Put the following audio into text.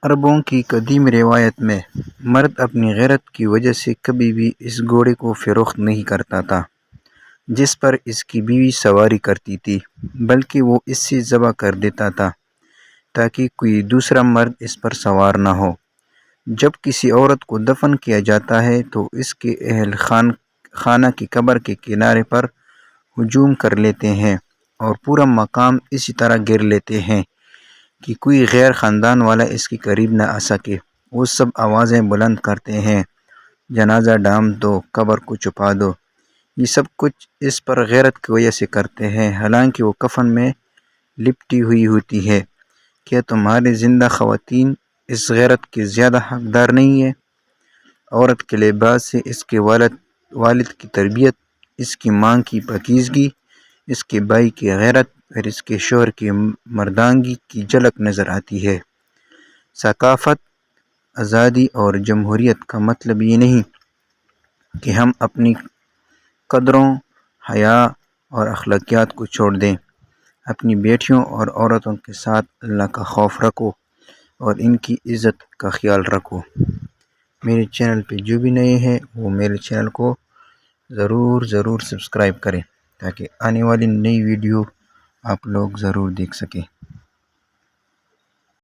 عربوں کی قدیم روایت میں مرد اپنی غیرت کی وجہ سے کبھی بھی اس گھوڑے کو فروخت نہیں کرتا تھا جس پر اس کی بیوی سواری کرتی تھی، بلکہ وہ اس سے ذبح کر دیتا تھا تاکہ کوئی دوسرا مرد اس پر سوار نہ ہو۔ جب کسی عورت کو دفن کیا جاتا ہے تو اس کے اہل خانہ کی قبر کے کنارے پر ہجوم کر لیتے ہیں اور پورا مقام اسی طرح گھیر لیتے ہیں کہ کوئی غیر خاندان والا اس کے قریب نہ آ سکے۔ وہ سب آوازیں بلند کرتے ہیں، جنازہ ڈھانپ دو، قبر کو چھپا دو۔ یہ سب کچھ اس پر غیرت کی وجہ سے کرتے ہیں، حالانکہ وہ کفن میں لپٹی ہوئی ہوتی ہے۔ کیا تمہاری زندہ خواتین اس غیرت کے زیادہ حقدار نہیں ہیں؟ عورت کے لباس سے اس کے والد کی تربیت، اس کی ماں کی پاکیزگی، اس کے بھائی کی غیرت اور اس کے شوہر کی مردانگی کی جھلک نظر آتی ہے۔ ثقافت، آزادی اور جمہوریت کا مطلب یہ نہیں کہ ہم اپنی قدروں، حیا اور اخلاقیات کو چھوڑ دیں۔ اپنی بیٹیوں اور عورتوں کے ساتھ اللہ کا خوف رکھو اور ان کی عزت کا خیال رکھو۔ میرے چینل پہ جو بھی نئے ہیں وہ میرے چینل کو ضرور سبسکرائب کریں تاکہ آنے والی نئی ویڈیو آپ لوگ ضرور دیکھ سکیں۔